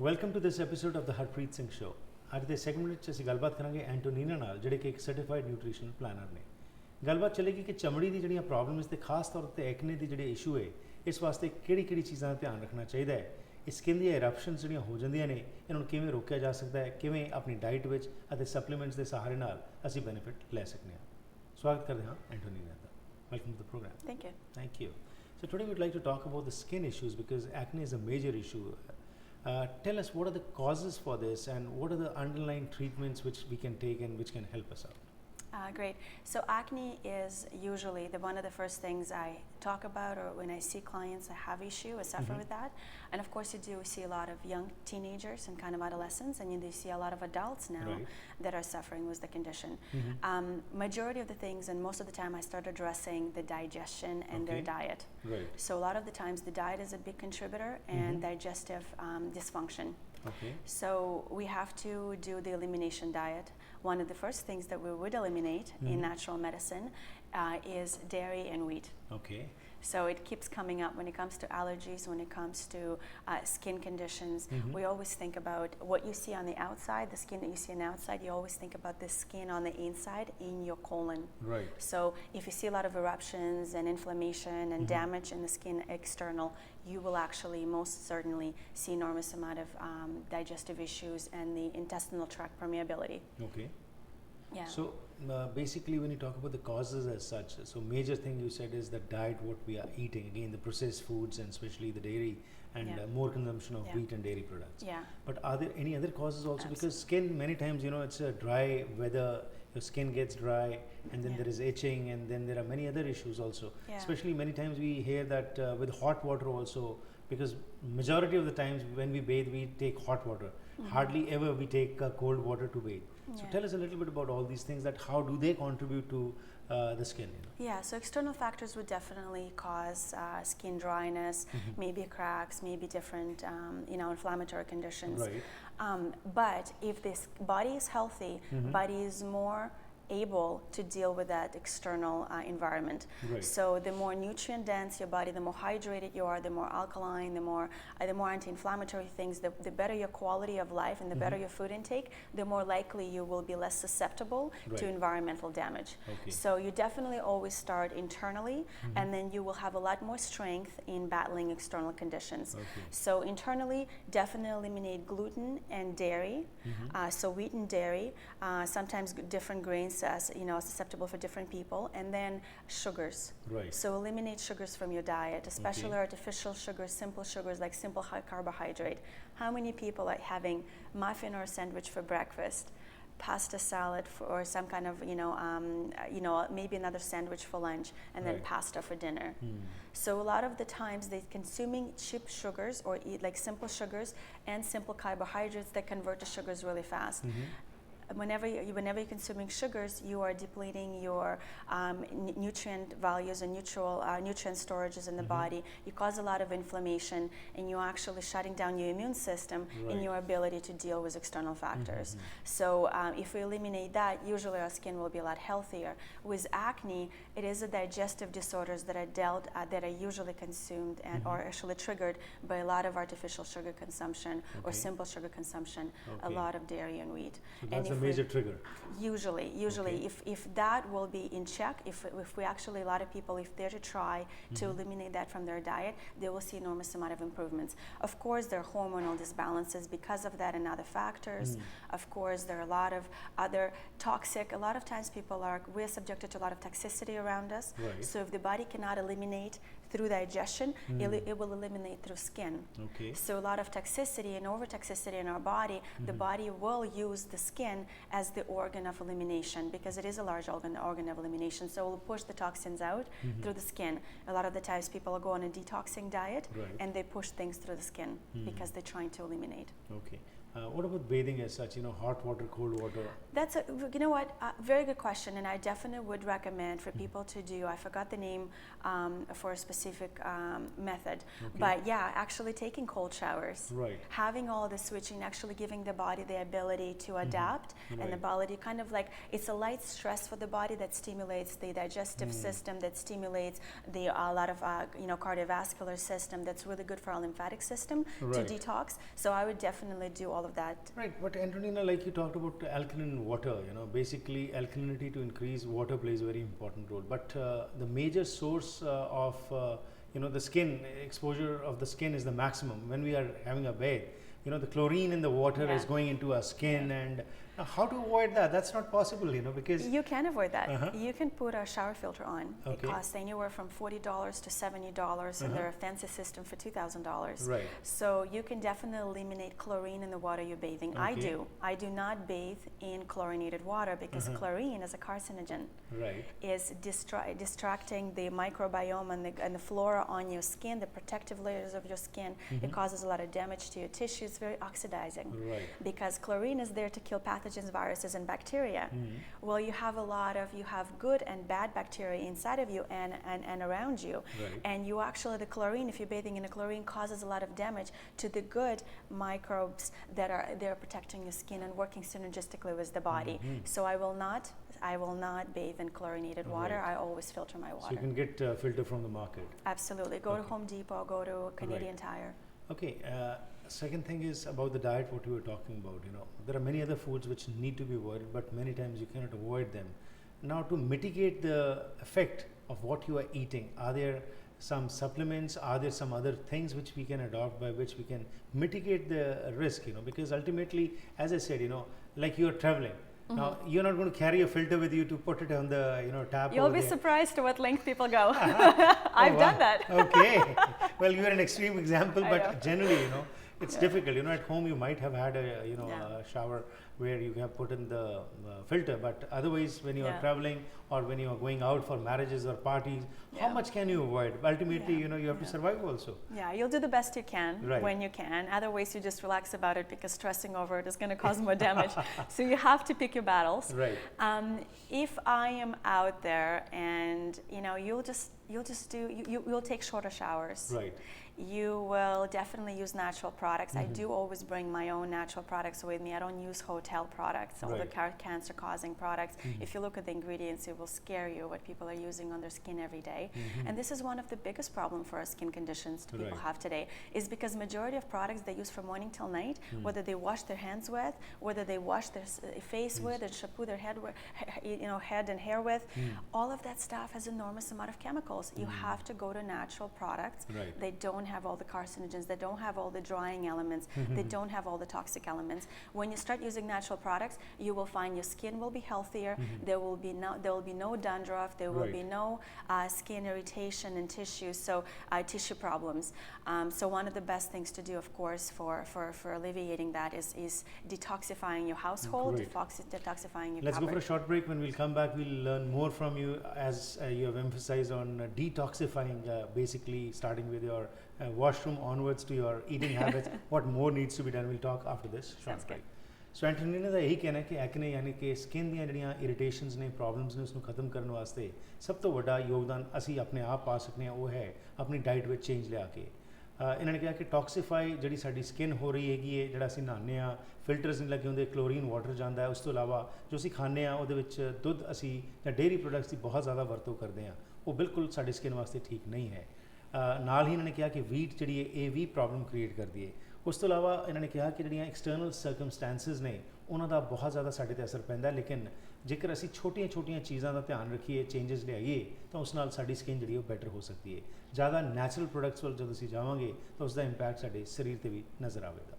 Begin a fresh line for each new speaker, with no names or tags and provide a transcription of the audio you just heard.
Welcome to this episode of the Harpreet Singh show. ਅੱਜ ਦੇ segment ਵਿੱਚ ਅਸੀਂ ਗੱਲਬਾਤ ਕਰਾਂਗੇ ਐਂਟੋਨੀਨਾ ਨਾਲ, ਜਿਹੜੇ ਕਿ ਇੱਕ ਸਰਟੀਫਾਈਡ ਨਿਊਟ੍ਰੀਸ਼ਨਲ ਪਲਾਨਰ ਨੇ। ਗੱਲਬਾਤ ਚੱਲੇਗੀ ਕਿ ਚਮੜੀ ਦੀ ਜਿਹੜੀਆਂ ਪ੍ਰੋਬਲਮਸ ਤੇ ਖਾਸ ਤੌਰ ਤੇ ਐਕਨੇ ਦੀ ਜਿਹੜੇ ਇਸ਼ੂ ਹੈ, ਇਸ ਵਾਸਤੇ ਕਿਹੜੀ ਚੀਜ਼ਾਂ ਦਾ ਧਿਆਨ ਰੱਖਣਾ ਚਾਹੀਦਾ ਹੈ। ਇਹ ਸਕਿਨ ਦੀਆਂ ਇਰਪਸ਼ਨਸ ਜਿਹੜੀਆਂ ਹੋ ਜਾਂਦੀਆਂ ਨੇ, ਇਹਨਾਂ ਨੂੰ ਕਿਵੇਂ ਰੋਕਿਆ ਜਾ ਸਕਦਾ ਹੈ, ਕਿਵੇਂ ਆਪਣੀ ਡਾਈਟ ਵਿੱਚ ਅਤੇ ਸਪਲੀਮੈਂਟਸ ਦੇ ਸਹਾਰੇ ਨਾਲ ਅਸੀਂ ਬੈਨੀਫਿਟ ਲੈ ਸਕਦੇ ਹਾਂ। ਸਵਾਗਤ ਕਰਦੇ ਹਾਂ ਐਂਟੋਨੀਨਾ ਦਾ। Welcome to the programme. Thank you. So today we'd like to talk about the skin issues because acne is a major issue. Tell us, what are the causes for this and what are the underlying treatments which we can take and which can help us out?
Great. So acne is usually one of the first things I talk about, or when I see clients that have issue or suffer with that. And of course you do see a lot of young teenagers and kind of adolescents, and you do see a lot of adults now that are suffering with the condition. Majority of the things, and most of the time, I start addressing the digestion and their diet. So a lot of the times the diet is a big contributor, and digestive dysfunction. So we have to do the elimination diet. One of the first things that we would eliminate in natural medicine is dairy and wheat. So it keeps coming up when it comes to allergies, when it comes to skin conditions. We always think about what you see on the outside, the skin that you see on the outside. You always think about the skin on the inside in your colon. So if you see a lot of eruptions and inflammation and damage in the skin external, you will actually most certainly see enormous amount of digestive issues and the intestinal tract permeability. So basically when you talk about the causes as such, so major thing you said is the diet, what we are eating, again the processed foods and especially the dairy and more consumption of wheat and dairy products. But are there any other causes also? Because skin, many times, you know, it's a dry weather, your skin gets dry, and then there is itching, and then there are many other issues also. Especially many times we hear that with hot water also, because majority of the times when we bathe we take hot water. Hardly ever we take cold water to bathe. So tell us a little bit about all these things, that how do they contribute to the skin? So external factors would definitely cause skin dryness, maybe cracks, maybe different inflammatory conditions. But if this body is healthy, body is more able to deal with that external environment. So the more nutrient dense your body, the more hydrated you are, the more alkaline, the more anti-inflammatory things, the better your quality of life and the better your food intake, the more likely you will be less susceptible to environmental damage. So you definitely always start internally, and then you will have a lot more strength in battling external conditions. So internally, definitely eliminate gluten and dairy. So wheat and dairy, sometimes different grains susceptible for different people, and then sugars. So eliminate sugars from your diet, especially artificial sugars, simple sugars like simple high carbohydrate. How many people are having muffin or sandwich for breakfast, pasta salad or some kind of maybe another sandwich for lunch, and then pasta for dinner? So a lot of the times they're consuming cheap sugars or eat like simple sugars and simple carbohydrates that convert to sugars really fast. Whenever you're consuming sugars, you are depleting your nutrient values and nutrient storages in the body. You cause a lot of inflammation, and you're actually shutting down your immune system in your ability to deal with external factors. So if we eliminate that, usually our skin will be a lot healthier. With acne, it is a digestive disorders that are usually consumed and or actually triggered by a lot of artificial sugar consumption or simple sugar consumption, a lot of dairy and wheat.
So that's a major trigger.
Usually, if that will be in check, if we actually, a lot of people, if they're to try to eliminate that from their diet, they will see enormous amount of improvements. Of course, there are hormonal disbalances because of that and other factors. Of course, there are a lot of other toxic. A lot of times we're subjected to a lot of toxicity around us. So if the body cannot eliminate through digestion, it will eliminate through skin. So a lot of toxicity and over toxicity in our body, the body will use the skin as the organ of elimination, because it is a large organ of elimination. So it will push the toxins out through the skin. A lot of the times people go on a detoxing diet and they push things through the skin because they're trying to eliminate.
What about bathing as such? Hot water, cold water.
That's very good question, and I definitely would recommend for people to do. I forgot the name for a specific method, but yeah, actually taking cold showers,
Right.
having all the switching, actually giving the body the ability to adapt, and the body kind of like it's a light stress for the body that stimulates the digestive system, that stimulates the a lot of cardiovascular system. That's really good for our lymphatic system to detox. So I would definitely do all of that.
Right, but Antonina, like you talked about alkaline water, basically alkalinity to increase water plays a very important role. But the major source of the skin exposure of the skin is the maximum when we are having a bath. The chlorine in the water is going into our skin, and how to avoid that? That's not possible, because
you can avoid that. You can put a shower filter on.
Okay.
It costs anywhere from $40 to $70, and they're a fancy system for $2,000.
Right.
So you can definitely eliminate chlorine in the water you're bathing.
Okay.
I do not bathe in chlorinated water because chlorine is a carcinogen.
Right.
Is distracting the microbiome and the flora on your skin, the protective layers of your skin. It causes a lot of damage to your tissue. It's very oxidizing.
Right.
Because chlorine is there to kill pathogens, viruses, and bacteria. Well, you have good and bad bacteria inside of you and around you.
Right.
And the chlorine, if you're bathing in a chlorine, causes a lot of damage to the good microbes that are there protecting your skin and working synergistically with the body. So I will not bathe in chlorinated water.
Right.
I always filter my water.
So you can get a filter from the market.
Absolutely. Go to Home Depot, go to Canadian Tire.
Okay. Second thing is about the diet, what we were talking about. There are many other foods which need to be avoided, but many times you cannot avoid them. Now, to mitigate the effect of what you are eating, are there some supplements? Are there some other things which we can adopt by which we can mitigate the risk? Because ultimately, as I said, like you are traveling. Now, you're not going to carry a filter with you to put it on the tap.
You'll be surprised to what length people go. I've done that.
Okay. Well, you're an extreme example, but generally, it's difficult. At home you might have had a shower where you have put in the filter, but otherwise when you are traveling or when you are going out for marriages or parties, how much can you avoid? Ultimately, you have to survive also.
Yeah, you'll do the best you can when you can. Otherwise, you just relax about it because stressing over it is going to cause more damage. So you have to pick your battles.
Right.
If I am out there and you'll take shorter showers.
Right.
You will definitely use natural products. I do always bring my own natural products with me. I don't use hotel products, all the cancer-causing products. If you look at the ingredients, it will scare you what people are using on their skin every day. And this is one of the biggest problems for our skin conditions people have today, is because majority of products they use from morning till night, whether they wash their hands with, whether they wash their face with, and shampoo their head and hair with, all of that stuff has enormous amount of chemicals. You have to go to natural products. They don't have all the carcinogens, they don't have all the drying elements, they don't have all the toxic elements. When you start using natural products, you will find your skin will be healthier, there will be no dandruff, there will be no skin irritation and tissue problems. So one of the best things to do, of course, for alleviating that is detoxifying your household, detoxifying your
Let's
cupboard.
go for a short break. When we'll come back, we'll learn more from you as you have emphasized on detoxifying, basically starting with your washroom onwards to your eating habits. What more needs to be done? We'll talk after this short break. So Antonina ਦਾ ਇਹੀ ਕਹਿਣਾ ਕਿ acne ਯਾਨੀ ਕਿ skin ਦੀਆਂ ਜਿਹੜੀਆਂ ਇਰੀਟੇਸ਼ਨਸ ਨੇ problems ਨੇ ਉਸਨੂੰ ਖਤਮ ਕਰਨ ਵਾਸਤੇ ਸਭ ਤੋਂ ਵੱਡਾ ਯੋਗਦਾਨ ਅਸੀਂ ਆਪਣੇ ਆਪ ਪਾ ਸਕਦੇ ਹਾਂ ਉਹ ਹੈ ਆਪਣੀ ਡਾਈਟ ਵਿੱਚ ਚੇਂਜ ਲਿਆ ਕੇ ਇਹਨਾਂ ਨੇ ਕਿਹਾ ਕਿ ਟੌਕਸੀਫਾਈ ਜਿਹੜੀ ਸਾਡੀ ਸਕਿਨ ਹੋ ਰਹੀ ਹੈਗੀ ਹੈ ਜਿਹੜਾ ਅਸੀਂ ਨਹਾਉਂਦੇ ਹਾਂ ਫਿਲਟਰਸ ਨਹੀਂ ਲੱਗੇ ਹੁੰਦੇ ਕਲੋਰੀਨ ਵਾਟਰ ਜਾਂਦਾ ਹੈ ਉਸ ਤੋਂ ਇਲਾਵਾ ਜੋ ਅਸੀਂ ਖਾਂਦੇ ਹਾਂ ਉਹਦੇ ਵਿੱਚ ਦੁੱਧ ਅਸੀਂ ਜਾਂ ਡੇਅਰੀ ਪ੍ਰੋਡਕਟਸ ਦੀ ਬਹੁਤ ਜ਼ਿਆਦਾ ਵਰਤੋਂ ਕਰਦੇ ਹਾਂ ਉਹ ਬਿਲਕੁਲ ਸਾਡੀ ਸਕਿਨ ਵਾਸਤੇ ਠੀਕ ਨਹੀਂ ਹੈ ਨਾਲ ਹੀ ਇਹਨਾਂ ਨੇ ਕਿਹਾ ਕਿ ਵੀਟ ਜਿਹੜੀ ਹੈ ਇਹ ਵੀ ਪ੍ਰੋਬਲਮ ਕ੍ਰੀਏਟ ਕਰਦੀ ਹੈ ਉਸ ਤੋਂ ਇਲਾਵਾ ਇਹਨਾਂ ਨੇ ਕਿਹਾ ਕਿ ਜਿਹੜੀਆਂ ਐਕਸਟਰਨਲ ਸਰਕਮਸਟੈਂਸਿਸ ਨੇ ਉਹਨਾਂ ਦਾ ਬਹੁਤ ਜ਼ਿਆਦਾ ਸਾਡੇ 'ਤੇ ਅਸਰ ਪੈਂਦਾ ਲੇਕਿਨ ਜੇਕਰ ਅਸੀਂ ਛੋਟੀਆਂ ਚੀਜ਼ਾਂ ਦਾ ਧਿਆਨ ਰੱਖੀਏ ਚੇਂਜਸ ਲਿਆਈਏ ਤਾਂ ਉਸ ਨਾਲ ਸਾਡੀ ਸਕਿਨ ਜਿਹੜੀ ਉਹ ਬੈਟਰ ਹੋ ਸਕਦੀ ਹੈ ਜ਼ਿਆਦਾ ਨੈਚੁਰਲ ਪ੍ਰੋਡਕਟਸ ਵੱਲ ਜਦੋਂ ਅਸੀਂ ਜਾਵਾਂਗੇ ਤਾਂ ਉਸ ਦਾ ਇੰਪੈਕਟ ਸਾਡੇ ਸਰੀਰ 'ਤੇ ਵੀ ਨਜ਼ਰ ਆਵੇਗਾ